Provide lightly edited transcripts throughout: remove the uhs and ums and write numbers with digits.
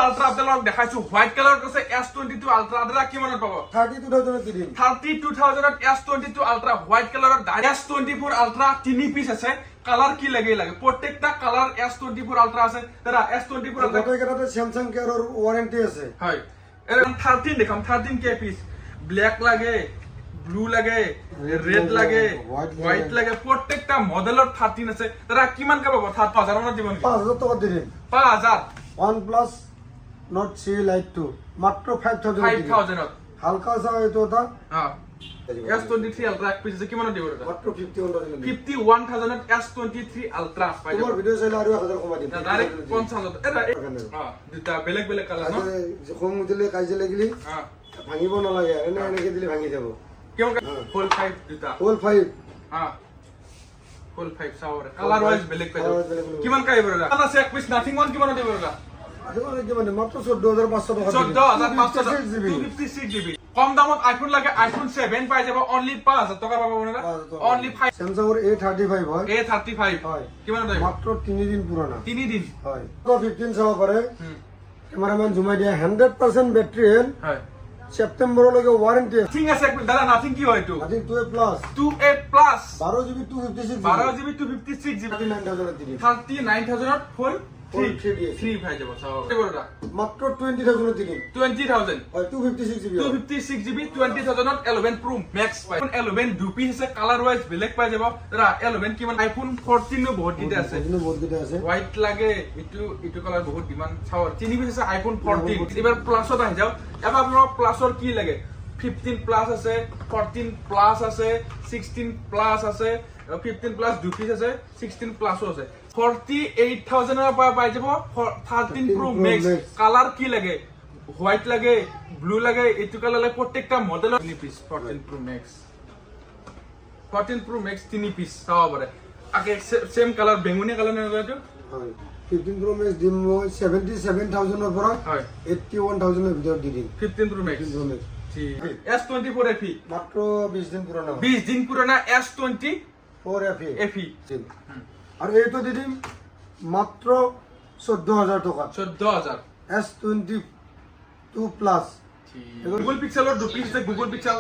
Ultra আপোনালোকক দেখাইছো white কালাৰত আছে S22 আলট্ৰা দাদা কিমানত পাব 32,000 দিম 32,000 S22 আলট্ৰা হোয়াইট কালাৰত S24 আলট্ৰা 3 পিস আছে কালাৰ কি লাগে প্ৰত্যেকটা কালাৰ S24 আলট্ৰা আছে দাদা S24 আলট্ৰা গোটেইকেটাতে স্যামসাং কেয়াৰৰ ওয়ারেন্টি আছে হয় এরকম 13 দেখাম 13 কে পিস ব্ল্যাক লাগে ব্লু লাগে রেড লাগে হোয়াইট লাগে প্রত্যেকটা মডেলৰ 13 আছে দাদা কিমান কে পাব 7000 মানত দিবন 5000 টাকা দিম 5000 OnePlus Nord 3 Lite 2 মাত্র 5000 হালকা সা এটা ওটা হ্যাঁ S23 আলট্রা এক পিস আছে কিমানত দিব দাদা মাত্র 51,000 51000 S23 আলট্রা পাই তোমার ভিডিও চাইলে আৰু 1000 কমাই দিম ডাইরেক্ট 50000 এটা হ্যাঁ দুটা বেলেগ বেলেগ কালার ন যে কম দিলে কাজে লাগিলি হ্যাঁ ভাঙিব নালাগে এনে এনেকে দিলে ভাঙি যাব কিয় ফুল 5 দুটা ফুল 5 হ্যাঁ ফুল 5 সাওয়ার কালার ওয়াইজ বেলেগ পাই কিমান কাই বড়া আছে এক পিস নাথিং ওয়ান কিমান দিব বড়া মানে কি মানে মাত্র 14500 টাকা 14500 256 জিবি কম দামত আইফোন লাগে আইফোন 7 পাই যাব অনলি 5000 টাকা পাবো না অনলি 5 স্যামসাং এর A35 হয় A35 হয় কিমান দাম মাত্র 3 দিন পুরানা 3 দিন হয় তো 15 চাও পারে ক্যামেরাম্যান জুমাই দিয়া 100% ব্যাটারি হয় সেপ্টেম্বর লগে ওয়ারেন্টি আছে ঠিক আছে দাদা নাথিং কি হয় তো nothing 2A plus 2A plus 12 GB 256 12 GB 256 GB 39000 দিন 39000 ফুল 3 পাই যাব সাও বড়া মাত্র 20000 দিন 20000 হয় 256 জিবি 256 জিবি 20000 11 Pro Max পাই 11 দুপি আছে কালার ওয়াইজ বেলেগ পাই যাব দাদা 11 কিমান আইফোন 14 নো বহুত দিতে আছে বহুত দিতে আছে হোয়াইট লাগে ইটো কালার বহুত ডিমান্ড চাওয়ার চিনি পিস আছে আইফোন 14 এবার প্লাসত আহি যাও এবার আপনার প্লাসর কি লাগে 15 প্লাস আছে 14 প্লাস আছে 16 প্লাস আছে 15 প্লাস দুই পিস আছে 16 প্লাসও আছে 48000 এর পাই যাব 13 Pro Max কালার কি লাগে হোয়াইট লাগে ব্লু লাগে ইটো কালার লাগে প্রত্যেকটা মডেলের 3 piece 14 Pro Max 14 Pro Max 3 piece চাওয়া পারে আগে সেম কালার বেগুনিয়া কালার না তো হয় 15 Pro Max দিম 77000 এর পর হয় 81000 এর ভিতর দি দিন 15 Pro Max 15 Pro Max S24 FE মাত্র 20 দিন পুরানা 20 দিন পুরানা S24 FE FE আর এই তো দিদিম মাত্র 14000 টাকা 14000 S22 প্লাস গুগল পিক্সেলৰ দুপিস আছে গুগল পিক্সেল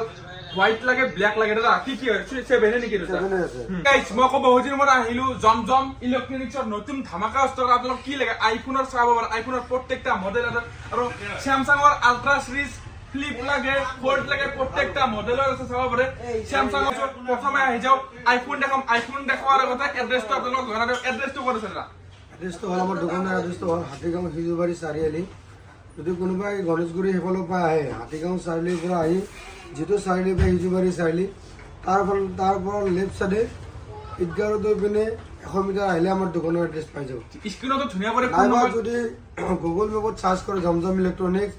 হোয়াইট লাগে ব্ল্যাক লাগে দাদা কি হয় 7 নেকি দাদা 7 আছে গাইস মই কব বহুদিন মই আহিলো জমজম ইলেকট্ৰনিক্সৰ নতুন ধামাকা ষ্টক আপোনাক কি লাগে আইফোনৰ চাব পাৰ আইফোনৰ প্ৰত্যেকটা মডেল আছে আৰু স্যামসাংৰ আল্ট্ৰা সিৰিজ ফ্লিপ লাগে ফোল্ড লাগে প্ৰত্যেকটা মডেলৰ আছে চাব পাৰে স্যামসাংৰ প্ৰথমে আহি যাও আইফোন দেখাম আইফোন দেখাৰ আগতে এড্ৰেছটো আপোনাক জনা দিও এড্ৰেছটো ক'ত আছে দাদা এড্ৰেছটো হ'ল আমাৰ দোকানৰ এড্ৰেছটো হ'ল হাতীগাঁও সিজুবাৰী চাৰিআলি যদি কোনোবাই গণেশগুৰি সেইফালৰ পৰা আহে হাতীগাঁও চাৰিআলিৰ পৰা আহি যিটো চাৰিআলিৰ পৰা সিজুবাৰী চাৰিআলি তাৰ পৰা লেফ্ট চাইডে ঈদগাহ ৰোডৰ পিনে 100 মিটাৰ আহিলে আমাৰ দোকানৰ এড্ৰেছ পাই যাব স্ক্ৰিনতো ধুনীয়া কৰে নাইবা যদি গুগল মেপত সাৰ্চ কৰে জমজম ইলেকট্ৰনিক্স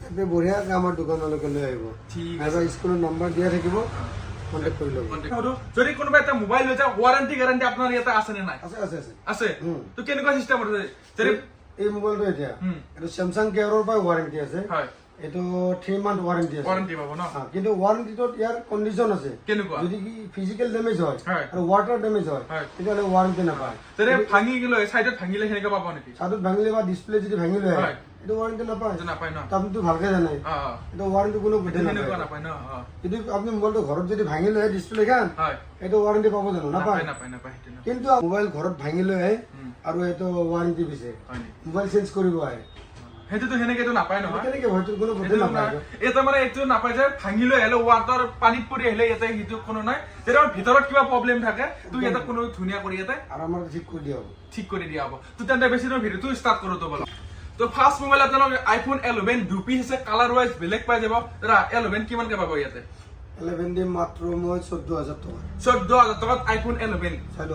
এতে বঢ়িয়াকৈ আমাৰ দোকানলৈকে লৈ আহিব নাইবা স্কুলৰ নাম্বাৰ দিয়া থাকিব কণ্টেক্ট কৰি ল'ব যদি কোনোবা এটা মোবাইল লৈ যায় ওয়ারেন্টি গ্যারান্টি আপনার ইয়াতে আছে নে নাই আছে আছে আছে আছে তো কেনেকুৱা সিস্টেম আছে যদি এই মোবাইলটো এতিয়া এইটো স্যামসাং কেয়াৰৰ পৰা ওৱাৰেণ্টি আছে হয় এইটো 3 মান্থ ওৱাৰেণ্টি আছে ওয়াৰেন্টি পাবো না কিন্তু ওৱাৰেণ্টিটোত ইয়াৰ কণ্ডিশ্যন আছে কেনেকুৱা যদি কি ফিজিকেল ডেমেজ হয় হয়। আৰু ৱাটাৰ ডেমেজ হয় তেতিয়াহ'লে ওৱাৰেণ্টি নাপায় যদি ভাঙি গেলে সাইডত ভাঙিলে সেনেকা পাবো নেকি ছাদত ভাঙিলে বা ডিছপ্লে যদি ভাঙিলে হয়। এইটো ওৱাৰেণ্টি নাপায় যে নাপায় না আপুনিতো ভালকে জানে এইটো ওৱাৰেণ্টি কোনো বুদ্ধি সেনেকুৱা নাপায় নাপায় না যদি আপুনি মোবাইলটো ঘৰত যদি ভাঙি লৈ আহে ডিছপ্লে খান হয় এইটো ওৱাৰেণ্টি পাব জানো নাপায় নাপায় নাপায় সেইটো না কিন্তু মোবাইল ঘৰত ভাঙি লৈ আহে আৰু এইটো ওৱাৰেণ্টি দিছে হয় নেকি মোবাইল চেঞ্জ কৰিব আহে সেইটোতো সেনেকেতো নাপায় নহয় কেনেকে হয়তো কোনো বুদ্ধি নাপায় এটা মানে এইটো নাপায় যে ভাঙি লৈ আহিলে ৱাটাৰ পানীত পৰি আহিলে ইয়াতে সেইটো কোনো নাই যেতিয়া ভিতৰত কিবা প্ৰব্লেম থাকে তো ইয়াতে কোনো ধুনীয়া কৰি ইয়াতে আৰু আমাৰ ঠিক কৰি দিয়া হ'ব ঠিক কৰি দিয়া হ'ব তো তেন্তে বেছি দিনৰ ভিডিঅ'টো ষ্টাৰ্ট কৰোঁ তো বলা তো ফাৰ্ষ্ট মোবাইল আপোনালোক আইফোন 11 দুই পিস আছে কালাৰ ওয়াইজ বেলেগ পাই যাব দাদা 11 কিমান কে পাব ইয়াতে 11 দিম মাত্ৰ মই 14000 টকা 14000 টকাত আইফোন 11 চাইড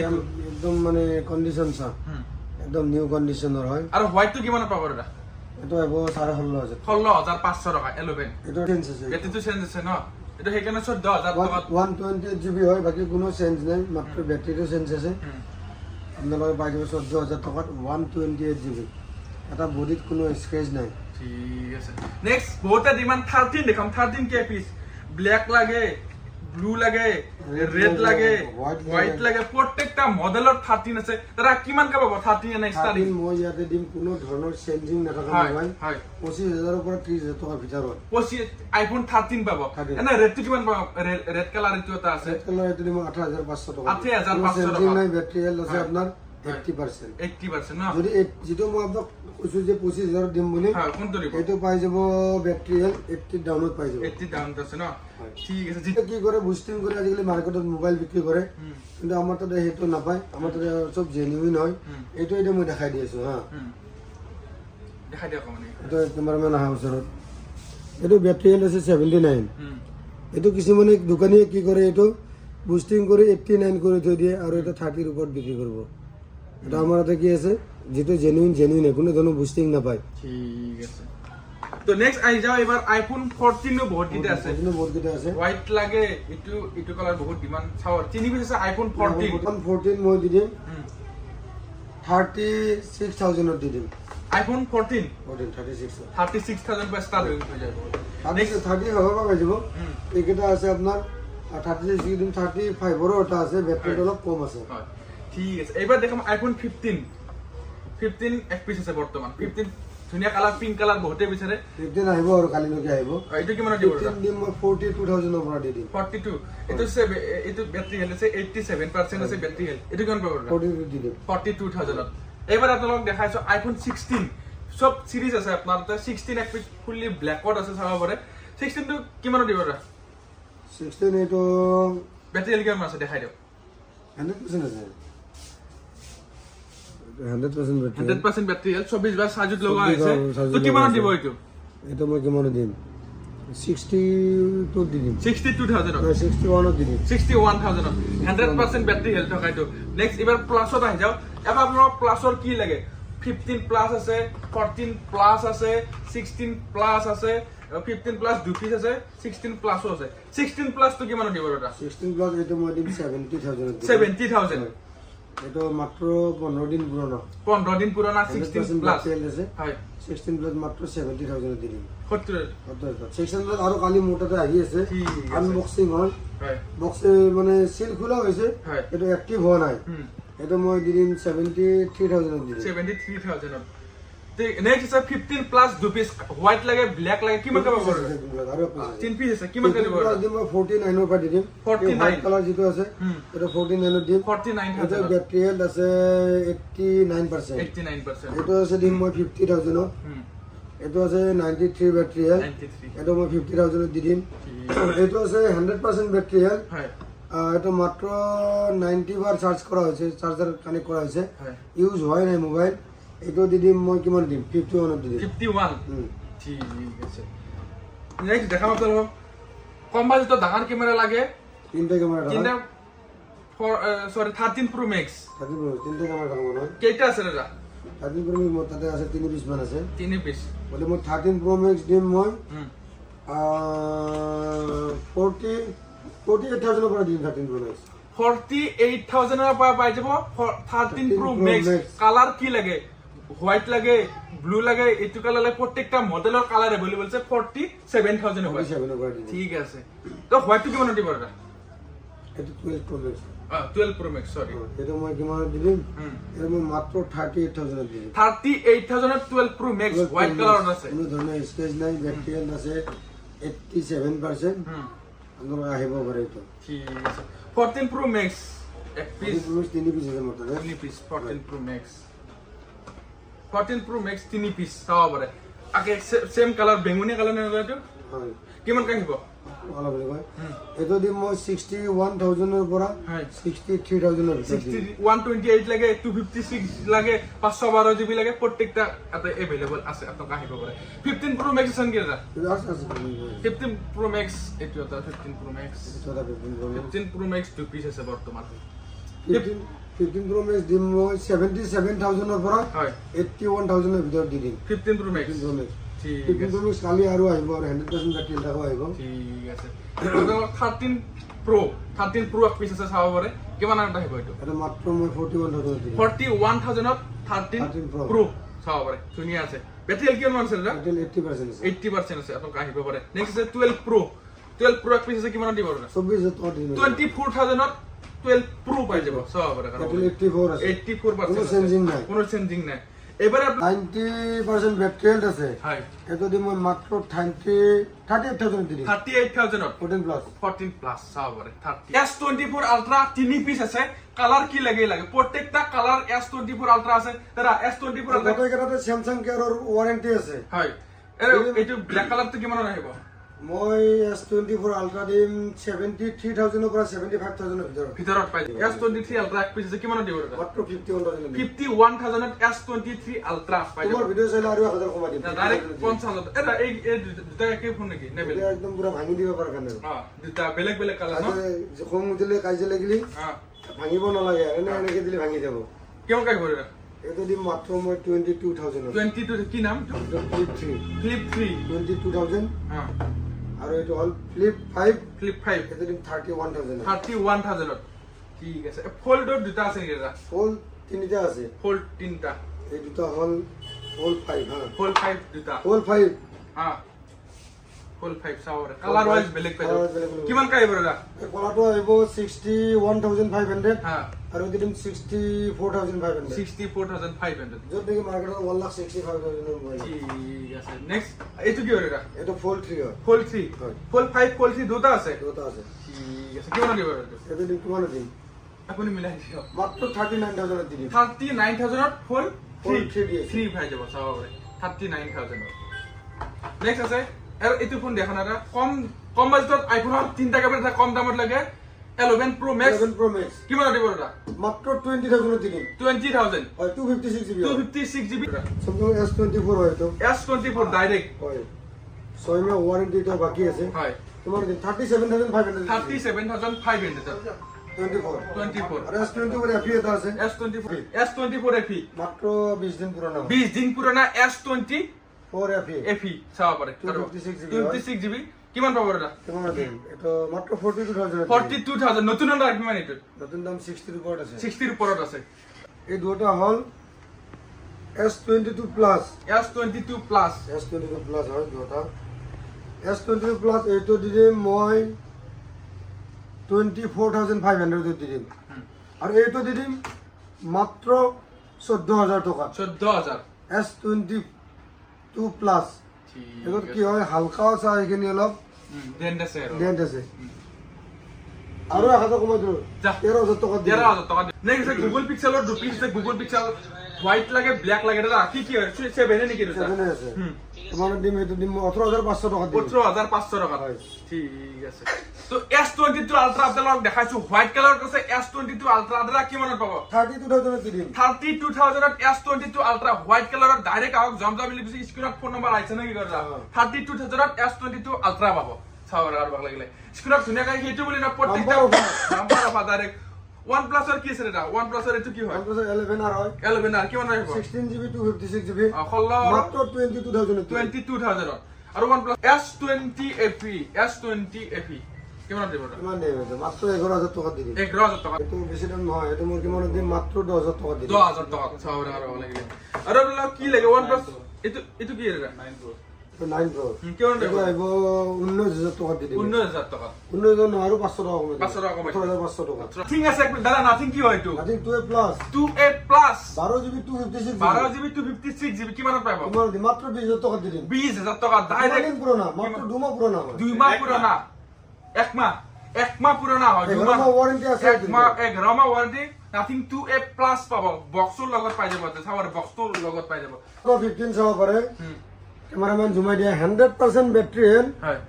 একদম মানে কণ্ডিশ্যন চা একদম নিউ কণ্ডিশ্যনৰ হয় আৰু হোৱাইটটো কিমান পাব দাদা এইটো হ'ব 16500 16500 টকা 11 এইটো চেঞ্জ আছে বেটেৰীটো চেঞ্জ আছে ন এটা সেইকাৰণে 14000 টকাত 128 জিবি হয় বাকি কোনো চেঞ্জ নাই মাত্ৰ বেটাৰীটো চেঞ্জ আছে আপোনালোকে পাই যাব 14000 টকাত 128 জিবি এটা বডিত কোনো স্ক্ৰেচ নাই ঠিক আছে নেক্সট বহুতে ডিমান্ড 13 দেখাম 13 কে পিস ব্ল্যাক লাগে ব্লু লাগে রেড লাগে হোয়াইট লাগে প্রত্যেকটা মডেলৰ 13 আছে দাদা কিমান কা পাব 13 এনে স্টাৰ্টিং মই ইয়াতে দিম কোনো ধৰণৰ চেঞ্জিং নাথাকা মোবাইল 25000 পৰা 30000 টকা ভিতৰত 25 আইফোন 13 পাব এনে ৰেডটো কিমান পাব ৰেড কালাৰ এইটো এটা আছে ৰেড কালাৰ এইটো দিম 8500 টকা 8500 চেঞ্জিং টকা নাই বেটাৰি হেল্থ আছে আপোনাৰ 80% ন যদি যেটো মই আপোনাক কৈছো যে 25000 দিম বুলি হয় কোনটো দিব এইটো পাই যাব বেটাৰি হেল্থ 80 ডাউনত পাই যাব 80 ডাউনত আছে ন ঠিক আছে যেটা কি কৰে বুস্টিং করে আজিকালি মার্কেটত মোবাইল বিক্রি করে কিন্তু আমার তাতে হেতু নাপায় আমার তাতে সব জেনুইন হয় এইটো এটা মই দেখাই দি আছো হা দেখাই দিয়ক মানে এটা কেমেৰামেন আহা ওচৰত এইটো বেটাৰি হেল্থ আছে 79 এইটো কিছুমানে দোকানীয়ে কি কৰে এইটো বুস্টিং কৰে 89 কৰে থৈ দিয়ে আৰু এটা 30 ৰ ওপৰত বিক্ৰি কৰিব এটা আমাৰ তাতে কি আছে যেটো জেনুইন কোনো ধৰণৰ বুস্টিং নাপায় ঠিক আছে তো নেক্সট আই যাও এবাৰ আইফোন 14 নো বহুত গিটা আছে হোয়াইট লাগে ইটো কালার বহুত ডিমান্ড চাও তিনি পিস আছে আইফোন 14 মই দি দিম 36000 দি দিম আইফোন 14 36000 পে স্টার্ট হৈ যাব নেক্সট 30 হ'ব পাই যাব এইকেইটা আছে আপোনাৰ 36 দিম 35 ৰ এটা আছে বেটাৰি অলপ কম আছে হয় ঠিক আছে এবাৰ দেখাম আইফোন 15 এক পিস আছে বৰ্তমান 15 ধুনিয়া কালাৰ পিঙ্ক কালাৰ বহুতে বিচাৰে 15 আহিব আৰু কালিলৈকে আহিব এইটো কিমান দিব 15 দিম মই 42000 পৰা দি দিম 42 এইটো বেটাৰি হেল্থ আছে 87% আছে বেটাৰি হেল্থ এইটো কিমান পাব 42 দি দিম 42000 এবাৰ আপোনালোক দেখাইছো আইফোন 16 সব সিৰিজ আছে আপোনাৰ তাতে 16 এক পিস ফুললি ব্ল্যাকত আছে চাব পাৰে 16 টো কিমান দিব 16 এইটো বেটাৰি হেল্থ কিমান আছে দেখাই দিও 100% আছে 100% বেটাৰি 100% বেটাৰি হেল্থ 24 বাৰ চাৰ্জত লগা আছে তো কিমান দিব এইটো এইটো মই কিমান দিম 62 দি দিম 62000 61 দি দিম 61000 100% বেটারি হেল্থ থকাইটো নেক্সট এবাৰ প্লাছত আহি যাও এবাৰ আপোনাক প্লাছৰ কি লাগে 15 প্লাস আছে 14 প্লাস আছে 16 প্লাস আছে 15 প্লাস দুই পিস আছে 16 প্লাসও আছে 16 প্লাস তো কিমান দিব এটা 16 প্লাস এইটো মই দিম 70000 70000 এইটো মাত্ৰ 15 দিন পুৰণা 15 দিন পুৰণা 16 প্লাস হয় 16 প্লাস মাত্ৰ 70000 দি দিম 70 16 প্লাস আৰু কালি মোটাতে আহি আছে আনবক্সিং হয় বক্স মানে সিল খোলা হৈছে এইটো এক্টিভ হোৱা নাই এটা মই দি দিম 73000 দি দিম 73000 নেক্সট আছে 15 প্লাস দুই পিস হোয়াইট লাগে ব্ল্যাক লাগে কিমান কা পাব আৰু তিন পিস আছে কিমান কা দিব প্লাস দিম 49 ৰ পৰা দি দিম 49 কালাৰ যেটো আছে এটা 49 দিম 49000 এটা বেটাৰি হেল্থ আছে 89% 89% এইটো আছে দিম মই 50000 এইটো আছে 93 বেটাৰি হেল্থ 93 এইটো মই 50000 দি দিম এইটো আছে 100% বেটাৰি হেল্থ হয় এটা মাত্ৰ 90 বাৰ চাৰ্জ কৰা হৈছে চাৰ্জাৰ কানেক্ট কৰা হৈছে ইউজ হয় নাই মোবাইল এইটো দি দিম মই কিমান দিম 51 দি দিম 51 ঠিক আছে নেক্সট দেখাম আপোনালোকক কম বাজেটত ডাঙৰ কেমেৰা লাগে তিনটা কেমেৰা তিনটা সৰি 13 Pro Max তিনটা কেমেৰা ডাঙৰ হয় কেইটা আছে দাদা 13 Pro Max মোৰ তাতে আছে 3 পিস মান আছে 3 পিস বলে মই 13 Pro Max দিম মই 48000 পৰা দিম 13 Pro Max 48000 পৰা পাই যাব 13 Pro Max কালাৰ কি লাগে হোয়াইট লাগে ব্লু লাগে এইটো কালাৰ প্ৰত্যেকটা মডেলৰ কালাৰ अवेलेबल আছে 47000 হয় 47 পৰা দিম ঠিক আছে তো হোয়াইটটো কিমান দিব দাদা এটা 12 Pro Max 12 Pro Max sorry এটা মই কিমান দি দিম এর মই মাত্ৰ 38000 দি দিম 38000 12 Pro Max হোয়াইট কালাৰ আছে কোনো ধৰণৰ স্কেচ নাই বেটাৰি হেল্থ আছে 87% আপোনাৰ আহিব পাৰে এইটো ঠিক আছে 14 Pro Max এক পিস 3 পিস আছে মোৰ তাতে 3 piece 14 Pro Max 14 Pro Max 3 piece চাও পাৰে আকে সেম কালার বেঙুনীয়া কালার নাই এইটো হয় কিমান কা আহিব অলপ কয় এইটো দিম মই 61000 ৰ পৰা 63000 ৰ ভিতৰত 128 লাগে 256 লাগে 512 জিবি লাগে প্ৰত্যেকটা এটা अवेलेबल আছে আপোনাক আহিব পাৰে 15 Pro Max আছে কিৰা 15 Pro Max এইটো এটা 15 Pro Max 15 Pro Max দুই পিস আছে বৰ্তমান 15 Pro Max দিম মই 77000 ৰ পৰা 81000 ৰ ভিতৰত দি দিম 15 Pro Max 15 Pro Max কালি আৰু আহিব আৰু 100% বেটাৰি থাকো আহিব ঠিক আছে 13 Pro এক পিস আছে চাব পাৰে কিমান আনটা আহিব এইটো এটা মাত্ৰ মই 41000 দিম 41000 13 Pro চাব পাৰে ধুনীয়া আছে বেটাৰি হেল্থ কিমান আছে দাদা 80% আছে 80% আছে আপোনাক আহিব পাৰে নেক্সট আছে 12 Pro 12 Pro এক পিস আছে কিমানত দিব দাদা 24,000 টকা দিম 24,000 ত 12 Pro পাই যাব সব এটা 84 আছে 84% কোনো চেঞ্জিং নাই কোনো চেঞ্জিং নাই এবারে 90% ব্যাটারি হেলথ আছে হাই এটো দি মই মাত্র 38,000 দিম 38,000 14 প্লাস 14 প্লাস সাবরে 30 S24 আলট্রা 3 পিস আছে কালার কি লাগে প্রত্যেকটা কালার S24 আলট্রা আছে দাদা S24 আলট্রা গত এটাতে স্যামসাং কেয়াৰৰ ওয়াৰেন্টি আছে হাই এইটো ব্ল্যাক কালাৰটো কিমান আহিব মই S24 আলট্ৰা দিম 73,000 ৰ পৰা 75,000 ৰ ভিতৰত পাই S23 আলট্ৰা এক পিস আছে কিমান দিব দাদা মাত্ৰ 51,000 51,000 S23 আলট্ৰা পাই যাব তোমাৰ ভিডিও চাইলে আৰু 1000 কমাই দিম ডাইরেক্ট 50,000 এটা এই দুটা একে ফোন নেকি নে বেলেগ একদম পুৰা ভাঙি দিব পাৰ কাৰণে দুটা বেলেগ বেলেগ কালার ন যে খং উঠিলে কাজিয়া লাগিলি ভাঙিব নালাগে এনেকে দিলে ভাঙি যাব কেমন কাই করে এইটো দিম মাত্ৰ মই 22,000 22 কি নাম ফ্লিপ 3 Flip 3 22,000 আৰু এইটো হল ফ্লিপ 5 Flip 5 এইটো দিম 31,000 31,000 ঠিক আছে ফোল্ডৰ দুটা আছে নেকি দাদা ফোল্ড তিনিটা আছে ফোল্ড তিনটা এই দুটা হল ফোল্ড 5 হা ফোল্ড 5 দুটা ফোল্ড 5 হা ফোল্ড 5 সাউরে কালার ওয়াইজ বেলেগ পাই Color wise বেলেগ বেলেগ। কিমান কাই বড় দাদা এই কলাটো আহিব 61,500 হ্যাঁ আৰু এইটো দিম 64,500 64,500 যত দেখি মাৰ্কেটত 1,65,000 মোবাইল ঠিক আছে নেক্সট এইটো কি হয় দাদা এইটো ফোল্ড 3 হয় ফোল্ড 3 হয়। ফোল্ড 5 ফোল্ড 3 দুটা আছে দুটা আছে ঠিক আছে কিমান দিব দাদা এইটো দিম কিমান দিম আপুনি মিলাই দিও মাত্ৰ 39,000 ত দিম 39,000 ফোল্ড Fold 3 দিয়ে। 3 ভাই যাব সাউরে 39,000 নেক্সট আছে আৰু এইটো ফোন দেখা না দাদা কম বাজেটত আইফোনৰ তিনটা কেমেৰা এটা কম দামত লাগে 11 Pro Max 11 Pro Max কিমান দিব দাদা মাত্ৰ 20,000 ত দিম 20,000 হয় 256 GB 256 GB Samsung S24 হয় এইটো S24 ডাইরেক্ট হয় 6 মাহ ওয়ারেন্টি তো বাকি আছে হয় তোমাৰ দিম 37,500 37,500 24 24 আৰু S24 FE এটা আছে S24 FE মাত্ৰ 20 দিন পুৰণা 20 দিন পুৰণা S24 FE FE চাব পাৰে 256 GB 26 GB কিমান পাব দাদা কিমান দিম এটা মাত্ৰ 42,000 42,000 নতুন নাম্বাৰ কিমান এইটো নতুন দাম 60 ৰ ওপৰত আছে 60 ৰ ওপৰত আছে এই দুটা হল S22 plus S22 plus S22 plus হয় দুটা S22 প্লাস এইটো দি দিম মই 24,500 দি দিম আৰু এইটো দি দিম মাত্ৰ 14,000 টকা 14,000 S22 প্লাস এগুলো কি হয় হালকা আছে এখানে অলপ দেন আছে আৰু ডেন্ট আছে আৰু 1000 কমাই দিও যা। 13,000 টকা দিম 13,000 টকা নেক্সট আছে গুগল পিক্সেলৰ দুপিস আছে গুগল পিক্সেল হোয়াইট লাগে ব্ল্যাক লাগে দাদা কি কি হয় 7 নেকি দাদা 7 আছে তোমার দিম এইটো দিম 18,500 টাকা দিম 18,500 টাকা হয়। ঠিক আছে তো S22 আলট্ৰা আপোনালোকক দেখাইছো হোয়াইট কালাৰত আছে S22 আলট্ৰা দাদা কিমানত পাব 32,000 দি দিম 32,000 S22 আলট্ৰা হোয়াইট কালাৰত ডাইৰেক্ট আহক জমজম লিখি স্ক্ৰিনত ফোন নম্বৰ আহিছে নেকি দাদা 32,000 S22 আলট্ৰা পাব চাও আৰু ভাল লাগিলে স্ক্ৰিনত ধুনীয়াকৈ সেইটো বুলি না প্ৰত্যেকটা নাম্বাৰ অফ ডাইৰেক্ট OnePlus কি আছে দাদা OnePlus এইটো কি হয় 11 আর হয় 11 আর কিমান আহিব 16 GB 256 GB খল্লা মাত্ৰ 22,000 22,000 আৰু OnePlus S20 FE কিমান দিব দাদা কিমান দিব মাত্ৰ 11,000 টকা দি দিম 11,000 টকা এইটো বেছি দাম নহয় এইটো মোৰ কিমান দিম মাত্ৰ 10,000 টকা দি দিম 10,000 টকা চাও আৰু ভাল লাগিলে আৰু আপোনালোক কি লাগে OnePlus এইটো কি দাদা 9 Pro কিমান দিব এইটো আহিব 19,000 টকা দি দিম 19,000 টকা 19,000 নহয় আৰু 500 টকা কমাই 500 টকা কমাই 18,500 টকা ঠিক আছে দাদা নাথিং কি হয় এইটো nothing 2A plus 2A plus 12 GB 256 12 GB 256 GB কিমানত পাব তোমাৰ দিম মাত্ৰ 20,000 টকা দি দিম 20,000 টকা ডাইৰেক্ট দিন পুৰণা মাত্ৰ 2 মাহ পুৰণা হয় 2 মাহ পুৰণা 1 মাহ পুৰণা হয় 2 মাহ ওয়াৰেন্টি আছে 11 মাহ ওয়াৰেন্টি নাথিং 2A প্লাস পাব বক্সৰ লগত পাই যাব চাবৰ বক্সৰ লগত পাই যাব 15 চাব পাৰে ক্যামেৰাম্যান জুমাই দিয়া 100% বেটাৰি হয়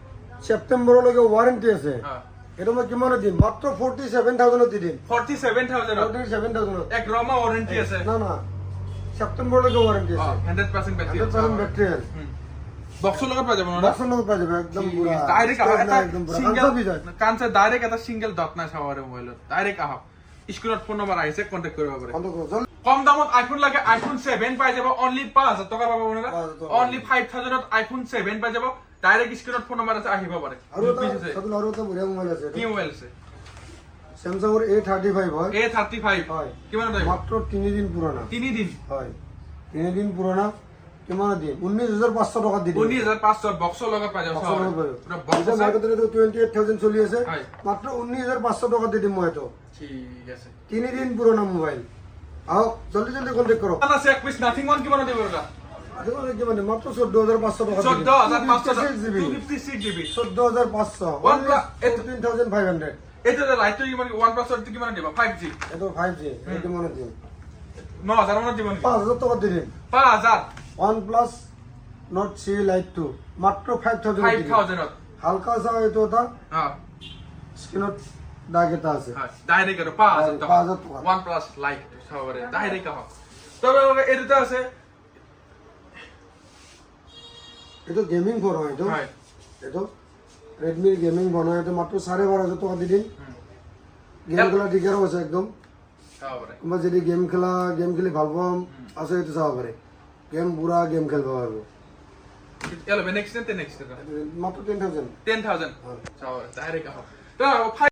সেপ্টেম্বৰলৈকে ওয়াৰেন্টি আছে হ্যাঁ এটা মই কিমান দিম মাত্ৰ 47,000 দি দিম 47,000 47,000 11 মাহ ওয়ারেন্টি আছে না না সেপ্টেম্বৰলৈকে ওয়াৰেন্টি আছে 100% ব্যাটাৰি 100% বেটাৰি বক্সৰ লগত পাই যাব না বাক্সৰ লগত পাই যাব একদম পুৰা ডাইৰেক্ট এটা একদম পুৰা সিঙ্গেল কাঞ্চা বিজয় কাঞ্চা ডাইৰেক্ট এটা সিঙ্গেল ডট নাই চাবৰ মোবাইলত ডাইৰেক্ট আহক স্ক্ৰিনত ফোন নম্বৰ আহিছে কন্টাক্ট কৰিব পাৰে বন্ধ করো চল কম দামত আইফোন লাগে আইফোন 7 পাই যাব অনলি 5,000 টকা পাব না 5,000 টকা। অনলি 5,000 ত আইফোন 7 পাই যাব ডাইরেক্ট স্ক্রিনত ফোন নম্বৰ আছে আহিব পাৰে আৰু এটা সদুল আৰু এটা বঢ়িয়া মোবাইল আছে কি মোবাইল আছে স্যামসাংৰ A35 হয় A35 হয় কিমান দাম মাত্ৰ 3 দিন পুৰণা 3 দিন হয় 3 দিন পুৰণা কিমান দিম 19500 টকা দি দিম 19500 বক্সৰ লগত পাই যাব বক্সৰ লগত পাই পুৰা বক্স এতিয়া আছে মাৰ্কেটত 28000 চলি আছে হয়। মাত্ৰ 19500 টকা দি দিম মই এইটো ঠিক আছে 3 দিন পুৰণা মোবাইল আহক জলদি জলদি কন্টেক্ট কৰক কিমান আছে এক পিস নাথিং ওয়ান কিমান দিব দাদা আজিকালি কিমান দিম মাত্ৰ 14500 টকা 14500 GB 256 GB 14500 OnePlus 14500 এইটো লাইটটো কিমান OnePlus ৰ কিমান দিব 5G এইটো 5G এই কিমান দিম 9000 মানত দিব নেকি 5000 টকা দি দিম 5000 OnePlus Nord 3 Lite 2 মাত্ৰ 5000 5000 ত হালকা সা এইটো এটা হা স্ক্ৰিনত দাগ এটা আছে হয় ডাইৰেক্ট আৰু 5000 টকা 5000 টকা OnePlus Lite সবৰে ডাইরেক্ট আহ তবে এইটো আছে এইটো গেমিং ফোন হয় এইটো হয় এইটো Redmi গেমিং ফোন হয় এইটো মাত্ৰ 12500 টকা দি দিম গেম খেলা দিগদাৰ হৈছে একদম সবৰে কোনোবা যদি গেম খেলি ভাল পাম আছে এইটো চাব পাৰে গেম পুৰা গেম খেলিব পাৰিব এলো নেক্সট নেক্সট মাত্ৰ 10000 10000 হয়। সবৰে ডাইৰেক্ট আহ তো